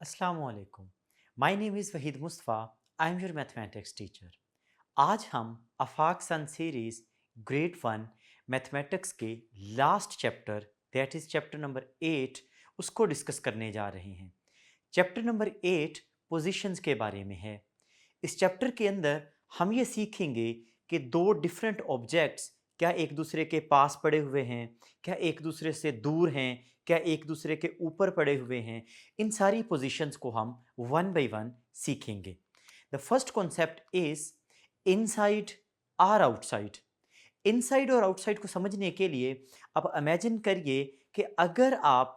Assalamualaikum. My name is Wahid Mustafa. I am your mathematics teacher. आज हम आफाक सन series grade 1 mathematics के last chapter that is chapter number 8 उसको discuss करने जा रहे हैं। चैप्टर नंबर 8 पोजीशंस के बारे में है। इस चैप्टर के अंदर हम ये सीखेंगे कि दो डिफरेंट ऑब्जेक्ट्स क्या एक दूसरे के पास पड़े हुए हैं, क्या एक दूसरे से दूर हैं, क्या एक दूसरे के ऊपर पड़े हुए हैं। इन सारी पोजीशंस को हम वन बाय वन सीखेंगे। The first concept is inside और आउटसाइड। इनसाइड और आउटसाइड को समझने के लिए अब इमेजिन करिए कि अगर आप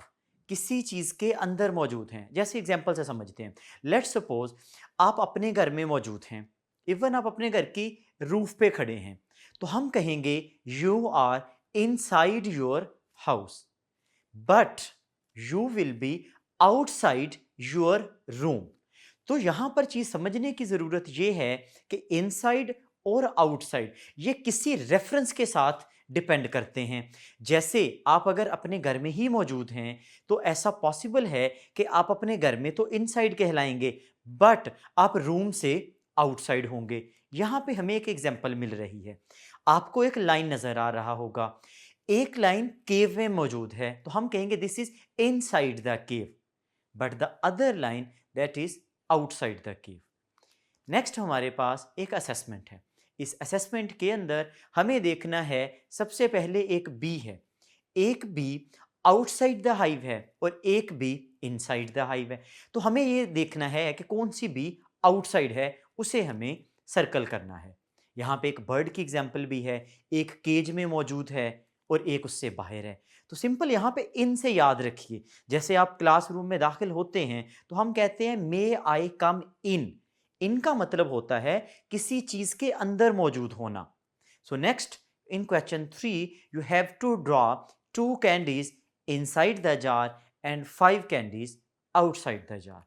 किसी चीज़ के अंदर मौजूद हैं, जैसे एग्जांपल से समझते हैं। लेट्स सपोज आप अपने घर में मौजूद हैं, इवन आप अपने घर की रूफ पे खड़े हैं, तो हम कहेंगे you are inside your house, but you will be outside your room. तो यहां पर चीज समझने की जरूरत यह है कि इनसाइड और आउटसाइड ये किसी रेफरेंस के साथ डिपेंड करते हैं। जैसे आप अगर अपने घर में ही मौजूद हैं तो ऐसा पॉसिबल है कि आप अपने घर में तो इनसाइड कहलाएंगे, बट आप रूम से आउटसाइड होंगे। यहां पे हमें एक एग्जांपल मिल रही है। आपको एक लाइन नजर आ रहा होगा, एक लाइन केव में मौजूद है, तो हम कहेंगे this is inside the cave, but the other line that is outside the cave. Next हमारे पास एक असेसमेंट है। इस असेसमेंट के अंदर हमें देखना है, सबसे पहले एक बी है, एक बी आउटसाइड द हाइव है और एक बी इनसाइड द हाइव है। तो हमें ये देखना है कि कौन सी बी आउटसाइड है, उसे हमें सर्कल करना है। यहाँ पे एक बर्ड की एग्जाम्पल भी है, एक केज में मौजूद है और एक उससे बाहर है। तो सिंपल यहाँ पे इन से याद रखिए। जैसे आप क्लासरूम में दाखिल होते हैं तो हम कहते हैं मे आई कम इन। इनका मतलब होता है किसी चीज के अंदर मौजूद होना। So next, in question 3 you have to draw 2 candies inside the jar and 5 candies outside the jar.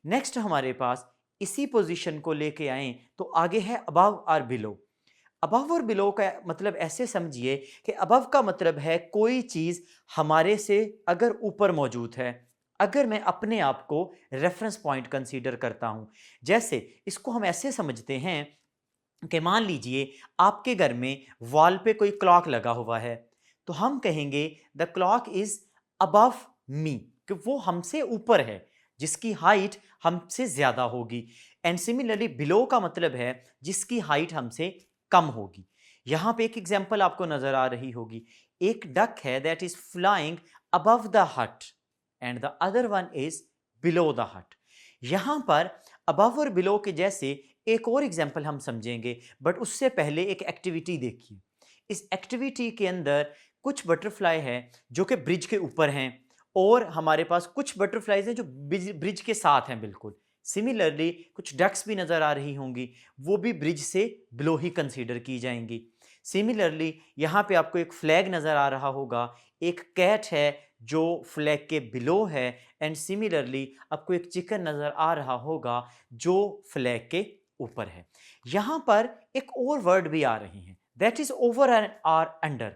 Next हमारे पास इसी पोजीशन को लेके आए तो आगे है अबव और बिलो। अबव और बिलो का मतलब ऐसे समझिए कि अबव का मतलब है कोई चीज हमारे से अगर ऊपर मौजूद है, अगर मैं अपने आप को रेफरेंस पॉइंट कंसीडर करता हूं। जैसे इसको हम ऐसे समझते हैं कि मान लीजिए आपके घर में वॉल पे कोई क्लॉक लगा हुआ है, तो हम कहेंगे द क्लॉक इज अबव मी, कि वो हमसे ऊपर है, जिसकी हाइट हमसे ज्यादा होगी। एंड सिमिलरली बिलो का मतलब है जिसकी हाइट हमसे कम होगी। यहां पे एक एग्जांपल आपको नजर आ रही होगी, एक डक है that is flying above the hut and the other one is below the hut. यहां पर अबव और बिलो के जैसे एक और एग्जाम्पल हम समझेंगे, बट उससे पहले एक एक्टिविटी देखिए। इस एक्टिविटी के अंदर कुछ बटरफ्लाई है जो कि ब्रिज के ऊपर हैं, और हमारे पास कुछ बटरफ्लाइज हैं जो ब्रिज के साथ हैं बिल्कुल। सिमिलरली कुछ डक्स भी नजर आ रही होंगी, वो भी ब्रिज से बिलो ही कंसीडर की जाएंगी। सिमिलरली यहाँ पे आपको एक फ्लैग नजर आ रहा होगा, एक कैट है जो फ्लैग के बिलो है, एंड सिमिलरली आपको एक चिकन नजर आ रहा होगा जो फ्लैग के ऊपर है। यहां पर एक और वर्ड भी आ रही हैं, that is over and or under.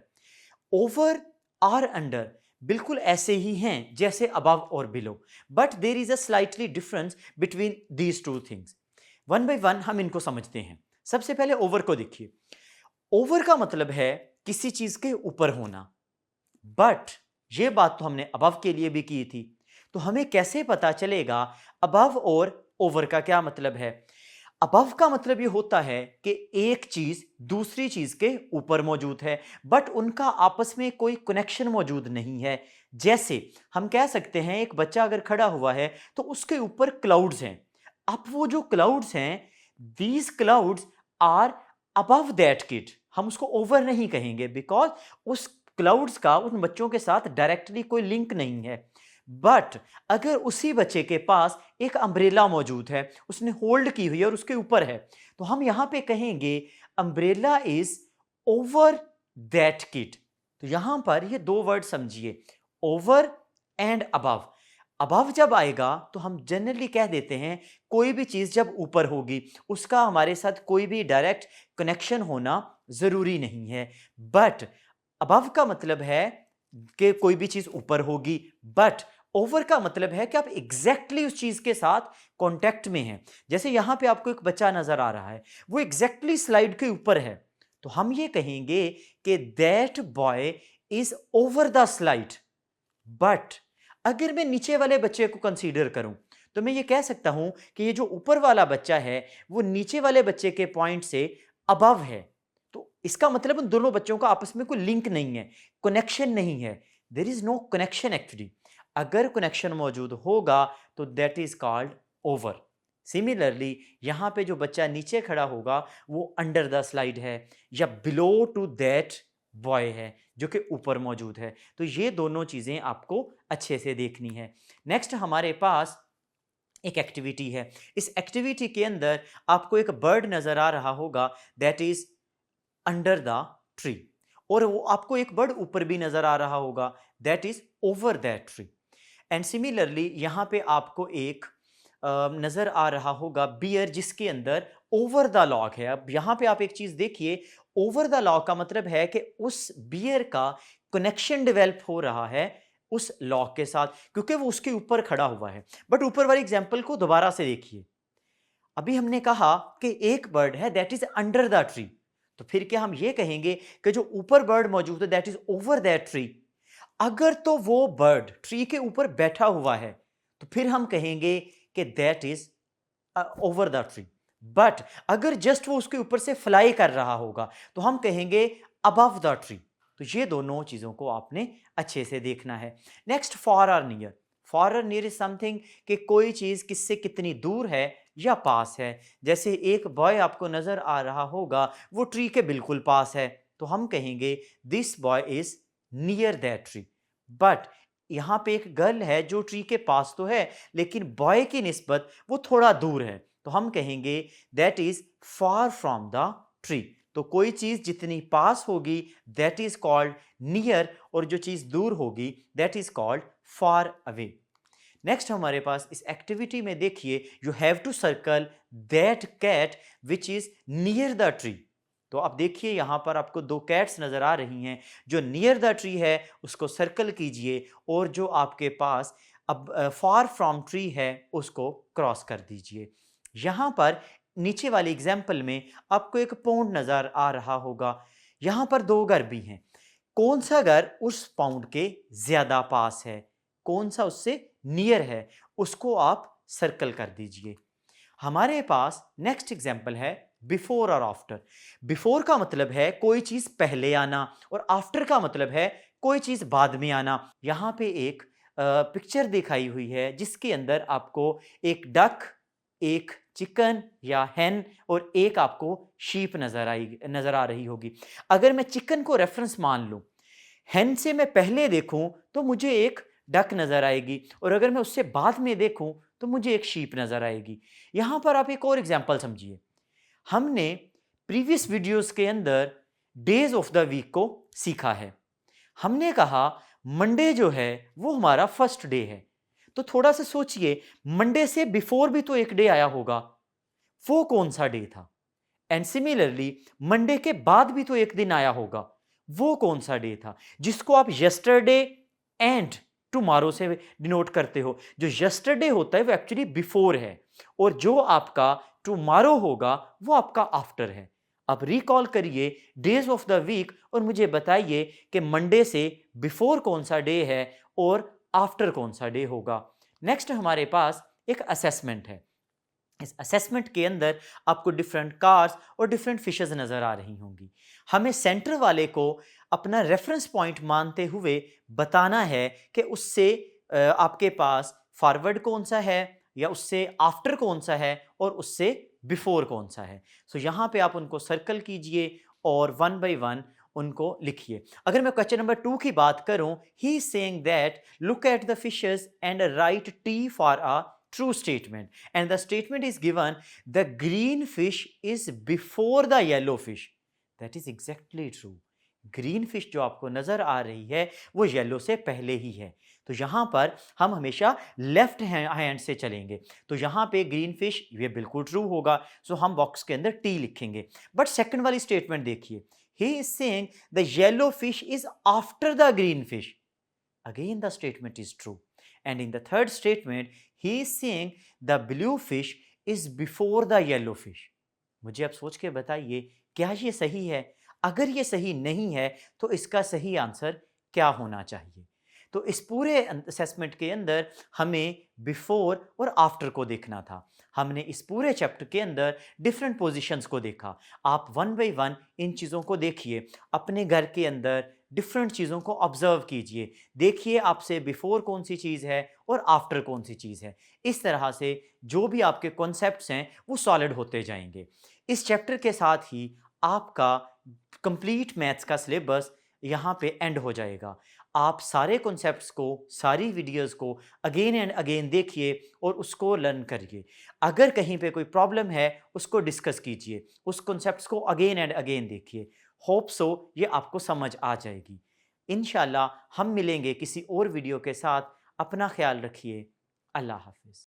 Over or under बिल्कुल ऐसे ही हैं जैसे अबव और below, but there is a slightly difference between these two things. One by one हम इनको समझते हैं। सबसे पहले ओवर को देखिए। ओवर का मतलब है किसी चीज के ऊपर होना, बट ये बात तो हमने अबव के लिए भी की थी। तो हमें कैसे पता चलेगा अबव और ओवर का क्या मतलब है? अबव का मतलब ये होता है कि एक चीज दूसरी चीज के ऊपर मौजूद है, बट उनका आपस में कोई कनेक्शन मौजूद नहीं है। जैसे हम कह सकते हैं एक बच्चा अगर खड़ा हुआ है तो उसके ऊपर क्लाउड्स हैं। अब वो जो क्लाउड्स हैं, these clouds are above that kid. हम उसको ओवर नहीं कहेंगे बिकॉज उस क्लाउड्स का उन बच्चों के साथ डायरेक्टली कोई लिंक नहीं है। बट अगर उसी बच्चे के पास एक अम्ब्रेला मौजूद है, उसने होल्ड की हुई है और उसके ऊपर है, तो हम यहां पे कहेंगे umbrella is over that kid. तो यहां पर ये दो वर्ड समझिए, ओवर एंड अबव। अबव जब आएगा तो हम जनरली कह देते हैं कोई भी चीज जब ऊपर होगी उसका हमारे साथ कोई भी डायरेक्ट कनेक्शन होना जरूरी नहीं है। बट अबव का मतलब है कि कोई भी चीज ऊपर होगी, बट ओवर का मतलब है कि आप एग्जैक्टली उस चीज के साथ कांटेक्ट में हैं। जैसे यहां पे आपको एक बच्चा नजर आ रहा है, वो एग्जैक्टली स्लाइड के ऊपर है, तो हम ये कहेंगे कि that boy is over the slide. But अगर मैं नीचे वाले बच्चे को कंसीडर करूं, तो मैं ये कह सकता हूं कि ये जो ऊपर वाला बच्चा है वो नीचे वाले बच्चे के पॉइंट से अबव है। तो इसका मतलब उन दोनों बच्चों का आपस में कोई लिंक नहीं है, कनेक्शन नहीं है। There is no connection actually. अगर कनेक्शन मौजूद होगा तो that is called over. Similarly यहां पे जो बच्चा नीचे खड़ा होगा वो अंडर द स्लाइड है, या बिलो टू दैट बॉय है जो कि ऊपर मौजूद है। तो ये दोनों चीजें आपको अच्छे से देखनी है। नेक्स्ट हमारे पास एक एक्टिविटी है। इस एक्टिविटी के अंदर आपको एक बर्ड नजर आ रहा होगा, that is under the tree, और वो आपको एक बर्ड ऊपर भी नजर आ रहा होगा, that is over that tree. And similarly यहां पे आपको एक नजर आ रहा होगा बियर, जिसके अंदर ओवर द लॉग है। अब यहां पे आप एक चीज देखिए, ओवर द लॉग का मतलब है कि उस बियर का कनेक्शन डेवलप हो रहा है उस लॉग के साथ, क्योंकि वो उसके ऊपर खड़ा हुआ है। बट ऊपर वाली एग्जांपल को दोबारा से देखिए, अभी हमने कहा कि एक बर्ड है that is under the tree, तो फिर क्या हम ये कहेंगे कि जो ऊपर बर्ड मौजूद है that is over that tree? अगर तो वो बर्ड ट्री के ऊपर बैठा हुआ है तो फिर हम कहेंगे कि that is over the tree. But अगर जस्ट वो उसके ऊपर से फ्लाई कर रहा होगा तो हम कहेंगे अबव द ट्री। तो ये दोनों चीजों को आपने अच्छे से देखना है। Next, far or near. Far or near is something कि कोई चीज किससे कितनी दूर है या पास है। जैसे एक बॉय आपको नजर आ रहा होगा, वो ट्री के बिल्कुल पास है, तो हम कहेंगे this boy is near that tree. But यहां पे एक गर्ल है जो ट्री के पास तो है, लेकिन बॉय की निस्बत वो थोड़ा दूर है, तो हम कहेंगे that is far from the tree. तो कोई चीज जितनी पास होगी दैट इज कॉल्ड नियर, और जो चीज दूर होगी that is called far away. Next हमारे पास इस एक्टिविटी में देखिए, you have to circle that cat which is near the tree. तो आप देखिए यहां पर आपको दो कैट्स नजर आ रही हैं, जो नियर द ट्री है उसको सर्कल कीजिए, और जो आपके पास अब फार फ्रॉम ट्री है उसको क्रॉस कर दीजिए। यहां पर नीचे वाली एग्जाम्पल में आपको एक पौंड नजर आ रहा होगा, यहां पर दो घर भी हैं। कौन सा घर उस पाउंड के ज्यादा पास है, कौन सा उससे नियर है, उसको आप सर्कल कर दीजिए। हमारे पास नेक्स्ट एग्जाम्पल है बिफोर और आफ्टर। बिफोर का मतलब है कोई चीज पहले आना, और आफ्टर का मतलब है कोई चीज बाद में आना। यहां पे एक पिक्चर दिखाई हुई है जिसके अंदर आपको एक डक, एक चिकन या हैन, और एक आपको शीप नजर आ रही होगी। अगर मैं चिकन को रेफरेंस मान लूं, हैन से मैं पहले देखूं तो मुझे एक डक नजर आएगी, और अगर मैं उससे बाद में देखूं तो मुझे एक शीप नजर आएगी। यहां पर आप एक और एग्जांपल समझिए। हमने प्रीवियस वीडियोस के अंदर डेज ऑफ द वीक को सीखा है। हमने कहा मंडे जो है वो हमारा फर्स्ट डे है, तो थोड़ा सा सोचिए, मंडे से बिफोर भी तो एक डे आया होगा, वो कौन सा डे था? एंड सिमिलरली मंडे के बाद भी तो एक दिन आया होगा, वो कौन सा डे था? जिसको आप यस्टरडे एंड टुमारो से डिनोट करते हो। जो यस्टरडे होता है वो एक्चुअली बिफोर है, और जो आपका टुमारो होगा वो आपका आफ्टर है। अब रिकॉल करिए डेज ऑफ द वीक, और मुझे बताइए कि मंडे से बिफोर कौन सा डे है और आफ्टर कौन सा डे होगा। नेक्स्ट हमारे पास एक असेसमेंट है। इस असेसमेंट के अंदर आपको डिफरेंट कार्स और डिफरेंट फिशेस नजर आ रही होंगी। हमें सेंटर वाले को अपना रेफरेंस पॉइंट मानते हुए बताना है कि उससे आपके पास फॉरवर्ड कौन सा है, या उससे आफ्टर कौन सा है, और उससे बिफोर कौन सा है। सो यहाँ पे आप उनको सर्कल कीजिए और वन बाय वन उनको लिखिए। अगर मैं क्वेश्चन नंबर 2 की बात करूं, he is saying that look at the fishes and right T for a true statement, and the statement is given, the green fish is before the yellow fish. That is exactly true. Green fish जो आपको नजर आ रही है वो yellow से पहले ही है, तो यहां पर हम हमेशा लेफ्ट हैंड से चलेंगे। तो यहां पे ग्रीन फिश ये बिल्कुल ट्रू होगा, सो हम बॉक्स के अंदर टी लिखेंगे। बट सेकंड वाली स्टेटमेंट देखिए, he is saying the yellow fish is after the green fish. Again the statement is true, And in the third statement, he is saying the blue fish is before the yellow fish. मुझे आप सोच के बताइए, क्या ये सही है? अगर ये सही नहीं है, तो इसका सही आंसर क्या होना चाहिए? तो इस पूरे असेसमेंट के अंदर हमें बिफोर और आफ्टर को देखना था। हमने इस पूरे चैप्टर के अंदर डिफरेंट पोजीशंस को देखा। आप वन बाय वन इन चीज़ों को देखिए, अपने घर के अंदर डिफरेंट चीज़ों को ऑब्जर्व कीजिए। देखिए आपसे बिफोर कौन सी चीज़ है और आफ्टर कौन सी चीज़ है। इस तरह से जो भी आपके कॉन्सेप्ट्स हैं वो सॉलिड होते जाएंगे। इस चैप्टर के साथ ही आपका कंप्लीट मैथ्स का सिलेबस यहाँ पे एंड हो जाएगा। आप सारे कॉन्सेप्ट्स को, सारी वीडियोस को अगेन एंड अगेन देखिए और उसको लर्न करिए। अगर कहीं पे कोई प्रॉब्लम है उसको डिस्कस कीजिए, उस कॉन्सेप्ट्स को अगेन एंड अगेन देखिए। होप सो ये आपको समझ आ जाएगी। इंशाल्लाह हम मिलेंगे किसी और वीडियो के साथ। अपना ख्याल रखिए। अल्लाह हाफिज़।